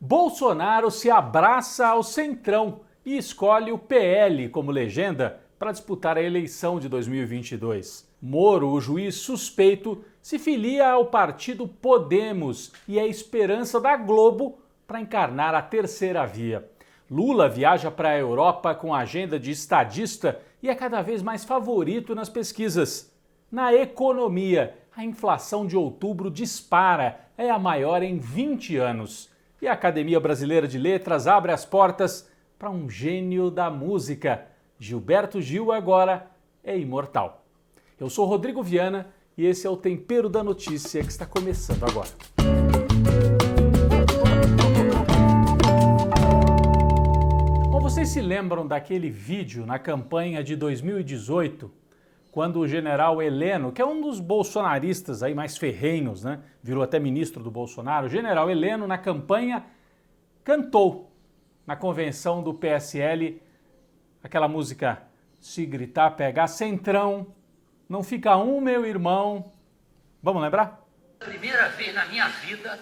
Bolsonaro se abraça ao Centrão e escolhe o PL como legenda para disputar a eleição de 2022. Moro, o juiz suspeito, se filia ao partido Podemos e é esperança da Globo para encarnar a terceira via. Lula viaja para a Europa com agenda de estadista e é cada vez mais favorito nas pesquisas. Na economia, a inflação de outubro dispara, é a maior em 20 anos. E a Academia Brasileira de Letras abre as portas para um gênio da música. Gilberto Gil agora é imortal. Eu sou Rodrigo Viana e esse é o Tempero da Notícia que está começando agora. Bom, vocês se lembram daquele vídeo na campanha de 2018, quando o general Heleno, que é um dos bolsonaristas aí mais ferrenhos, né, virou até ministro do Bolsonaro, o general Heleno na campanha cantou na convenção do PSL aquela música "Se gritar, pegar Centrão, não fica um, meu irmão". Vamos lembrar? Primeira vez na minha vida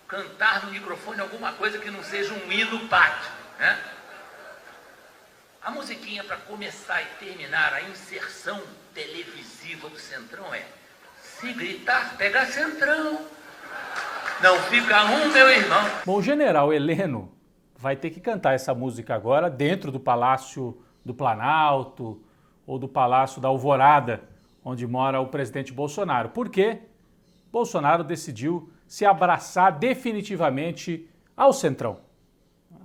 cantar no microfone alguma coisa que não seja um hino pátrio, né? A musiquinha para começar e terminar a inserção televisiva do Centrão é: se gritar, pega Centrão, não fica um, meu irmão. Bom, o general Heleno vai ter que cantar essa música agora dentro do Palácio do Planalto ou do Palácio da Alvorada, onde mora o presidente Bolsonaro. Por quê? Bolsonaro decidiu se abraçar definitivamente ao Centrão.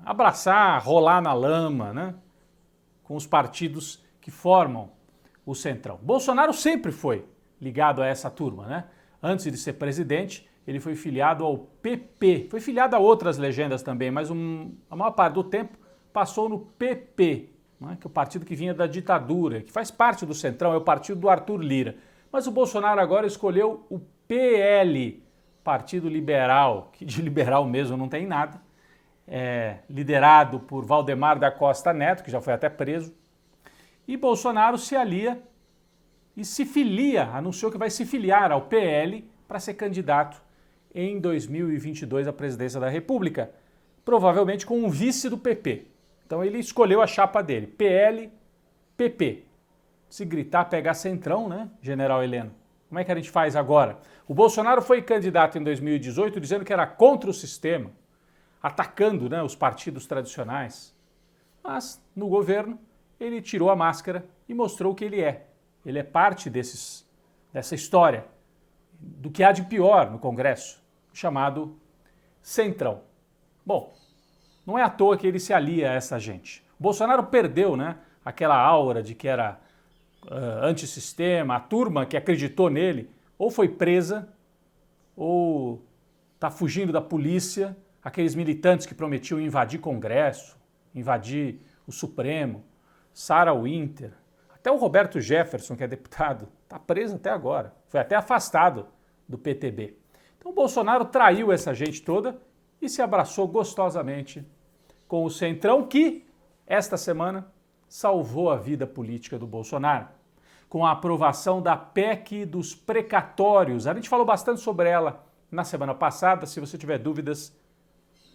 Abraçar, rolar na lama, né? Com os partidos que formam o Centrão. Bolsonaro sempre foi ligado a essa turma, né? Antes de ser presidente, ele foi filiado ao PP. Foi filiado a outras legendas também, mas a maior parte do tempo passou no PP, né? Que é o partido que vinha da ditadura, que faz parte do Centrão, é o partido do Arthur Lira. Mas o Bolsonaro agora escolheu o PL, Partido Liberal, que de liberal mesmo não tem nada. Liderado por Valdemar da Costa Neto, que já foi até preso, e Bolsonaro se alia e se filia, anunciou que vai se filiar ao PL para ser candidato em 2022 à presidência da República, provavelmente com um vice do PP. Então ele escolheu a chapa dele, PL, PP. Se gritar, pegar Centrão, né, general Heleno? Como é que a gente faz agora? O Bolsonaro foi candidato em 2018 dizendo que era contra o sistema, atacando, né, os partidos tradicionais. Mas, no governo, ele tirou a máscara e mostrou o que ele é. Ele é parte dessa história, do que há de pior no Congresso, chamado Centrão. Bom, não é à toa que ele se alia a essa gente. Bolsonaro perdeu, né, aquela aura de que era antissistema, a turma que acreditou nele ou foi presa ou está fugindo da polícia. Aqueles militantes que prometiam invadir Congresso, invadir o Supremo, Sarah Winter, até o Roberto Jefferson, que é deputado, está preso até agora, foi até afastado do PTB. Então o Bolsonaro traiu essa gente toda e se abraçou gostosamente com o Centrão, que, esta semana, salvou a vida política do Bolsonaro. Com a aprovação da PEC dos precatórios. A gente falou bastante sobre ela na semana passada. Se você tiver dúvidas,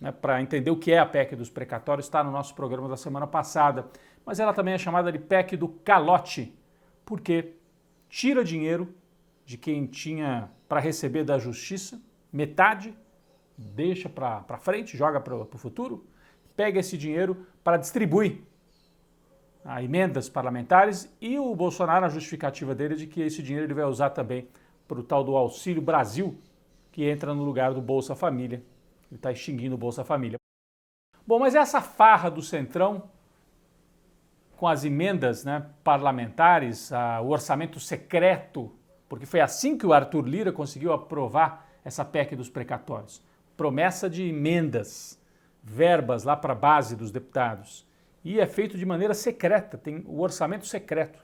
né, para entender o que é a PEC dos precatórios, está no nosso programa da semana passada. Mas ela também é chamada de PEC do calote, porque tira dinheiro de quem tinha para receber da justiça, metade, deixa para frente, joga para o futuro, pega esse dinheiro para distribuir a emendas parlamentares, e o Bolsonaro, a justificativa dele é de que esse dinheiro ele vai usar também para o tal do Auxílio Brasil, que entra no lugar do Bolsa Família. Ele está extinguindo o Bolsa Família. Bom, mas essa farra do Centrão com as emendas, né, parlamentares, o orçamento secreto, porque foi assim que o Arthur Lira conseguiu aprovar essa PEC dos precatórios. Promessa de emendas, verbas lá para a base dos deputados. E é feito de maneira secreta, tem o orçamento secreto.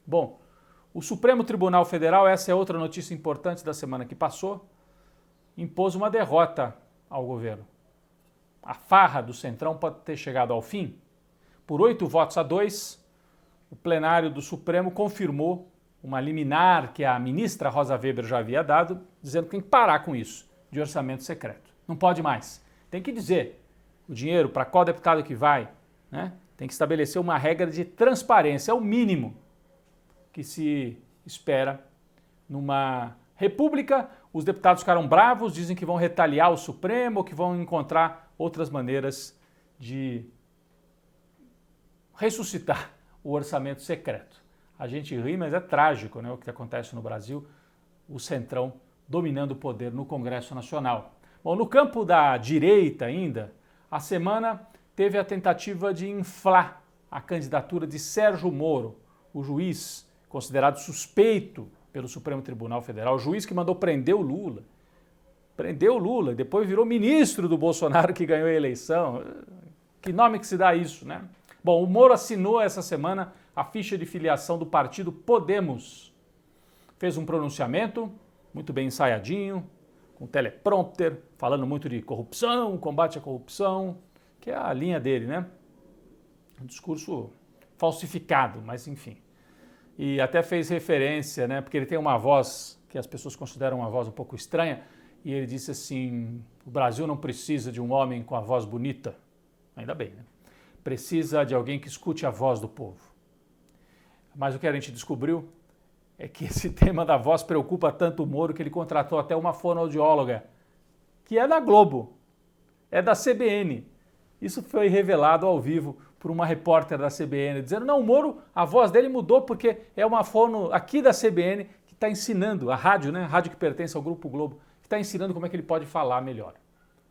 Bom, o Supremo Tribunal Federal, essa é outra notícia importante da semana que passou, impôs uma derrota ao governo. A farra do Centrão pode ter chegado ao fim. Por 8 votos a 2, o plenário do Supremo confirmou uma liminar que a ministra Rosa Weber já havia dado, dizendo que tem que parar com isso, de orçamento secreto. Não pode mais. tem que dizer o dinheiro para qual deputado que vai, né? Tem que estabelecer uma regra de transparência, é o mínimo que se espera numa república. Os deputados ficaram bravos, dizem que vão retaliar o Supremo, que vão encontrar outras maneiras de ressuscitar o orçamento secreto. A gente ri, mas é trágico, né, o que acontece no Brasil, o Centrão dominando o poder no Congresso Nacional. Bom, no campo da direita ainda, a semana teve a tentativa de inflar a candidatura de Sérgio Moro, o juiz considerado suspeito pelo Supremo Tribunal Federal, o juiz que mandou prender o Lula. Prendeu o Lula, depois virou ministro do Bolsonaro que ganhou a eleição. Que nome que se dá isso, né? Bom, o Moro assinou essa semana a ficha de filiação do partido Podemos. Fez um pronunciamento muito bem ensaiadinho, com teleprompter, falando muito de corrupção, combate à corrupção, que é a linha dele, né? Um discurso falsificado, mas enfim. E até fez referência, né? Porque ele tem uma voz que as pessoas consideram uma voz um pouco estranha, e ele disse assim: o Brasil não precisa de um homem com a voz bonita, ainda bem, né? Precisa de alguém que escute a voz do povo. Mas o que a gente descobriu é que esse tema da voz preocupa tanto o Moro que ele contratou até uma fonoaudióloga, que é da Globo, é da CBN. Isso foi revelado ao vivo por uma repórter da CBN, dizendo: não, o Moro, a voz dele mudou porque é uma fono aqui da CBN que está ensinando, a rádio, né, a rádio que pertence ao Grupo Globo, que está ensinando como é que ele pode falar melhor.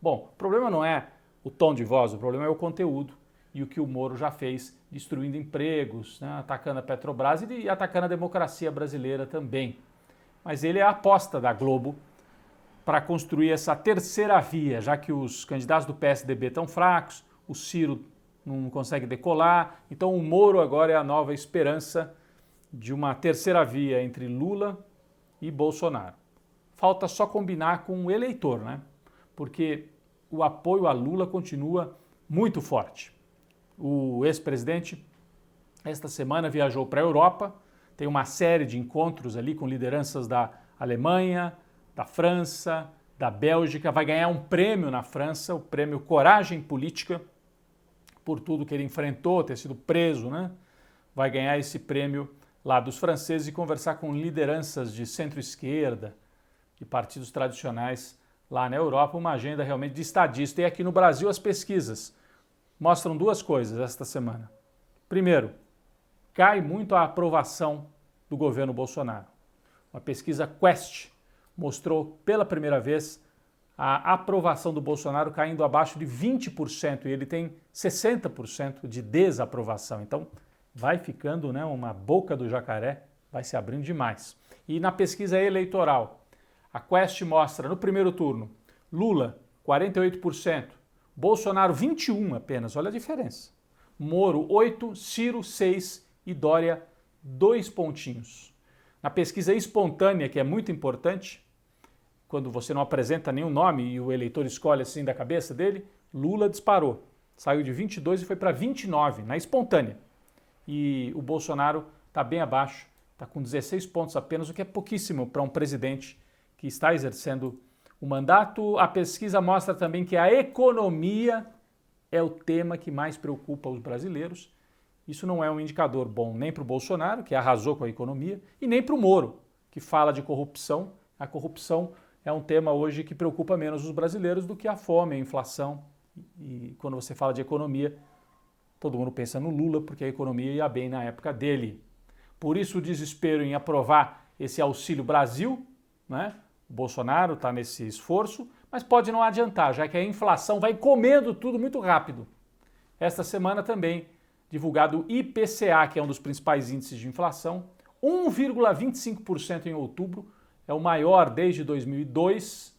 Bom, o problema não é o tom de voz, o problema é o conteúdo e o que o Moro já fez, destruindo empregos, né, atacando a Petrobras e atacando a democracia brasileira também. Mas ele é a aposta da Globo para construir essa terceira via, já que os candidatos do PSDB estão fracos, o Ciro não consegue decolar, então o Moro agora é a nova esperança de uma terceira via entre Lula e Bolsonaro. Falta só combinar com o eleitor, né? Porque o apoio a Lula continua muito forte. O ex-presidente, esta semana, viajou para a Europa, tem uma série de encontros ali com lideranças da Alemanha, da França, da Bélgica, vai ganhar um prêmio na França, o prêmio Coragem Política, por tudo que ele enfrentou, ter sido preso, né? Vai ganhar esse prêmio lá dos franceses e conversar com lideranças de centro-esquerda, de partidos tradicionais lá na Europa, uma agenda realmente de estadista. E aqui no Brasil as pesquisas mostram duas coisas esta semana. Primeiro, cai muito a aprovação do governo Bolsonaro. Uma pesquisa Quest mostrou pela primeira vez a aprovação do Bolsonaro caindo abaixo de 20% e ele tem 60% de desaprovação. Então vai ficando, né, uma boca do jacaré, vai se abrindo demais. E na pesquisa eleitoral, a Quest mostra no primeiro turno Lula 48%, Bolsonaro 21% apenas, olha a diferença. Moro 8%, Ciro 6% e Dória 2 pontinhos. Na pesquisa espontânea, que é muito importante, quando você não apresenta nenhum nome e o eleitor escolhe assim da cabeça dele, Lula disparou. Saiu de 22 e foi para 29, na espontânea. E o Bolsonaro está bem abaixo, está com 16 pontos apenas, o que é pouquíssimo para um presidente que está exercendo o mandato. A pesquisa mostra também que a economia é o tema que mais preocupa os brasileiros. Isso não é um indicador bom nem para o Bolsonaro, que arrasou com a economia, e nem para o Moro, que fala de corrupção. A corrupção é um tema hoje que preocupa menos os brasileiros do que a fome, a inflação. E quando você fala de economia, todo mundo pensa no Lula, porque a economia ia bem na época dele. Por isso o desespero em aprovar esse Auxílio Brasil, né? O Bolsonaro está nesse esforço, mas pode não adiantar, já que a inflação vai comendo tudo muito rápido. Esta semana também divulgado o IPCA, que é um dos principais índices de inflação, 1,25% em outubro, é o maior desde 2002.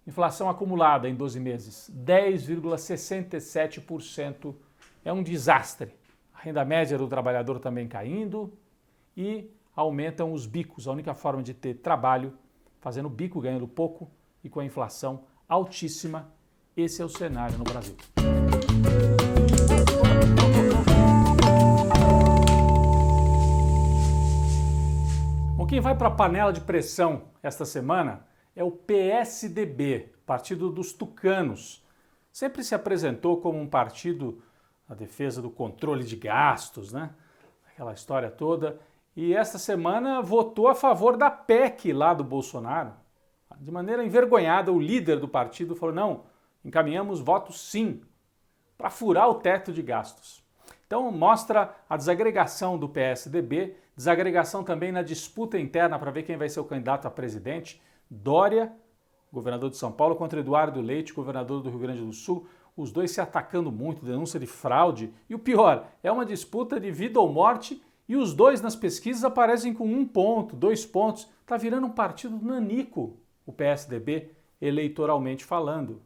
Inflação acumulada em 12 meses, 10,67%. É um desastre. A renda média do trabalhador também caindo e aumentam os bicos. A única forma de ter trabalho, fazendo bico, ganhando pouco e com a inflação altíssima. Esse é o cenário no Brasil. Bom, quem vai para a panela de pressão esta semana é o PSDB, Partido dos Tucanos. sempre se apresentou como um partido na defesa do controle de gastos, né? Aquela história toda. E esta semana votou a favor da PEC lá do Bolsonaro. De maneira envergonhada, o líder do partido falou: não, encaminhamos votos sim, para furar o teto de gastos. Então mostra a desagregação do PSDB, desagregação também na disputa interna para ver quem vai ser o candidato a presidente. Dória, governador de São Paulo, contra Eduardo Leite, governador do Rio Grande do Sul, os dois se atacando muito, denúncia de fraude. E o pior, é uma disputa de vida ou morte e os dois nas pesquisas aparecem com 1 ponto, 2 pontos. Está virando um partido nanico, o PSDB, eleitoralmente falando.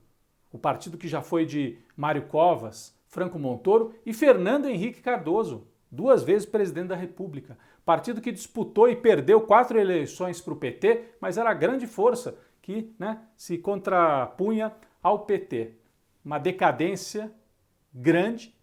O partido que já foi de Mário Covas, Franco Montoro e Fernando Henrique Cardoso, 2 vezes presidente da República. Partido que disputou e perdeu 4 eleições para o PT, mas era a grande força que, né, se contrapunha ao PT. Uma decadência grande.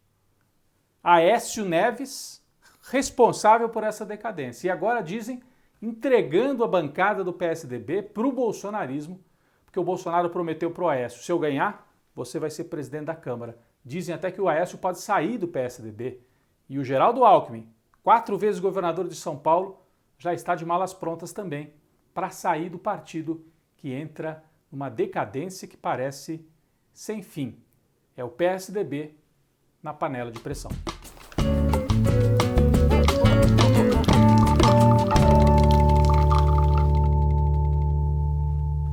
Aécio Neves, responsável por essa decadência. E agora dizem, entregando a bancada do PSDB para o bolsonarismo, porque o Bolsonaro prometeu para o Aécio: se eu ganhar, você vai ser presidente da Câmara. Dizem até que o Aécio pode sair do PSDB. E o Geraldo Alckmin, 4 vezes governador de São Paulo, já está de malas prontas também para sair do partido que entra numa decadência que parece sem fim. É o PSDB na panela de pressão.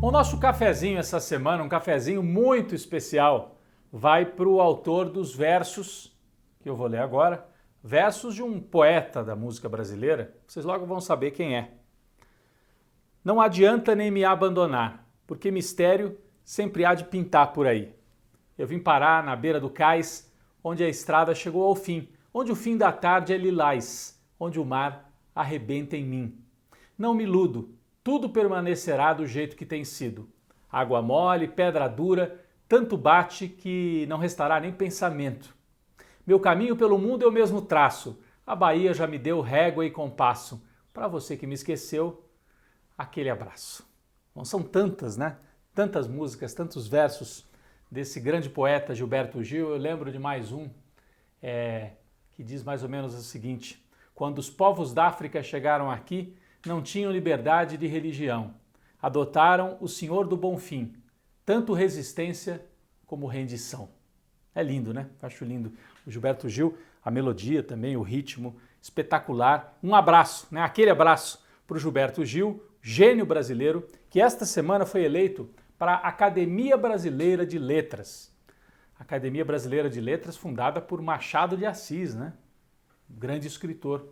O nosso cafezinho essa semana, um cafezinho muito especial, vai para o autor dos versos, que eu vou ler agora, versos de um poeta da música brasileira. Vocês logo vão saber quem é. Não adianta nem me abandonar, porque mistério sempre há de pintar por aí. Eu vim parar na beira do cais, onde a estrada chegou ao fim, onde o fim da tarde é lilás, onde o mar arrebenta em mim. Não me iludo, tudo permanecerá do jeito que tem sido. Água mole, pedra dura, tanto bate que não restará nem pensamento. Meu caminho pelo mundo eu mesmo traço, a Bahia já me deu régua e compasso. Para você que me esqueceu, aquele abraço. Bom, são tantas, né? Tantas músicas, tantos versos desse grande poeta Gilberto Gil. Eu lembro de mais um que diz mais ou menos o seguinte: quando os povos da África chegaram aqui, não tinham liberdade de religião. Adotaram o Senhor do Bonfim, tanto resistência como rendição. É lindo, né? Acho lindo. O Gilberto Gil, a melodia também, o ritmo, espetacular. Um abraço, né? Aquele abraço para o Gilberto Gil, gênio brasileiro, que esta semana foi eleito para a Academia Brasileira de Letras. Academia Brasileira de Letras fundada por Machado de Assis, né? Grande escritor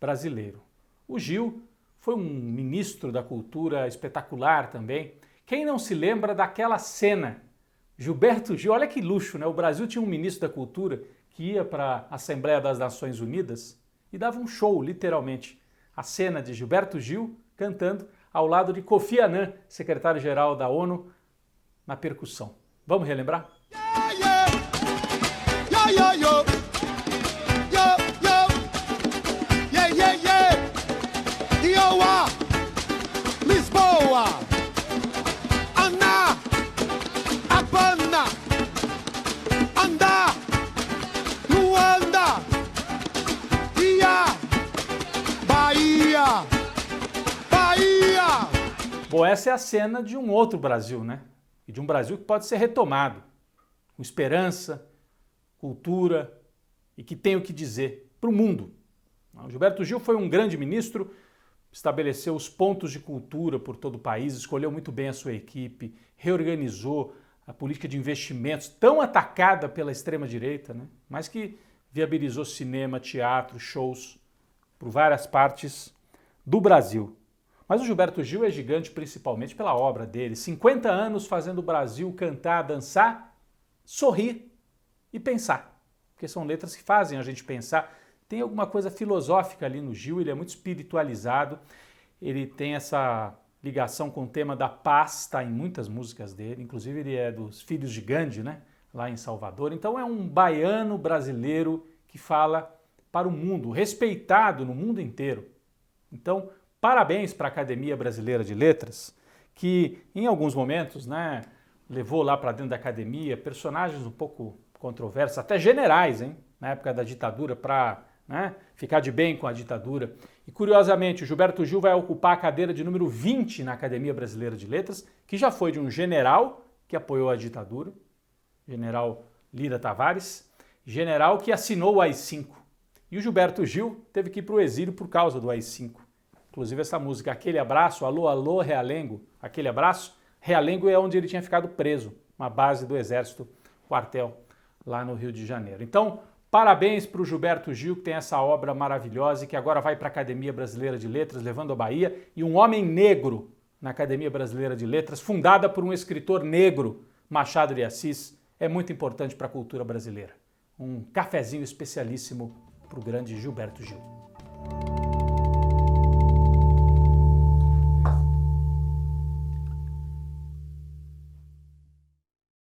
brasileiro. O Gil foi um ministro da cultura espetacular também. Quem não se lembra daquela cena? Gilberto Gil, olha que luxo, né? O Brasil tinha um ministro da cultura que ia para a Assembleia das Nações Unidas e dava um show, literalmente. A cena de Gilberto Gil cantando ao lado de Kofi Annan, secretário-geral da ONU, na percussão. Vamos relembrar? Lisboa, Ana, Habana, Anda, Luanda, Bahia, Bahia. Bom, essa é a cena de um outro Brasil, né? E de um Brasil que pode ser retomado, com esperança, cultura e que tem o que dizer para o mundo. O Gilberto Gil foi um grande ministro, estabeleceu os pontos de cultura por todo o país, escolheu muito bem a sua equipe, reorganizou a política de investimentos tão atacada pela extrema-direita, né? Mas que viabilizou cinema, teatro, shows por várias partes do Brasil. Mas o Gilberto Gil é gigante principalmente pela obra dele. 50 anos fazendo o Brasil cantar, dançar, sorrir e pensar. Porque são letras que fazem a gente pensar. Tem alguma coisa filosófica ali no Gil, ele é muito espiritualizado. Ele tem essa ligação com o tema da paz, está em muitas músicas dele. Inclusive ele é dos Filhos de Gandhi, né? Lá em Salvador. Então é um baiano brasileiro que fala para o mundo, respeitado no mundo inteiro. Então, parabéns para a Academia Brasileira de Letras, que em alguns momentos, né, levou lá para dentro da academia personagens um pouco controversos, até generais, hein, na época da ditadura, para ficar de bem com a ditadura. E curiosamente, o Gilberto Gil vai ocupar a cadeira de número 20 na Academia Brasileira de Letras, que já foi de um general que apoiou a ditadura, general Lira Tavares, general que assinou o AI-5. E o Gilberto Gil teve que ir para o exílio por causa do AI-5. Inclusive essa música, Aquele Abraço, Alô, Alô, Realengo, Aquele Abraço, Realengo é onde ele tinha ficado preso, uma base do Exército, quartel lá no Rio de Janeiro. Então, parabéns para o Gilberto Gil, que tem essa obra maravilhosa e que agora vai para a Academia Brasileira de Letras, levando a Bahia, e um homem negro na Academia Brasileira de Letras, fundada por um escritor negro, Machado de Assis, é muito importante para a cultura brasileira. Um cafezinho especialíssimo para o grande Gilberto Gil.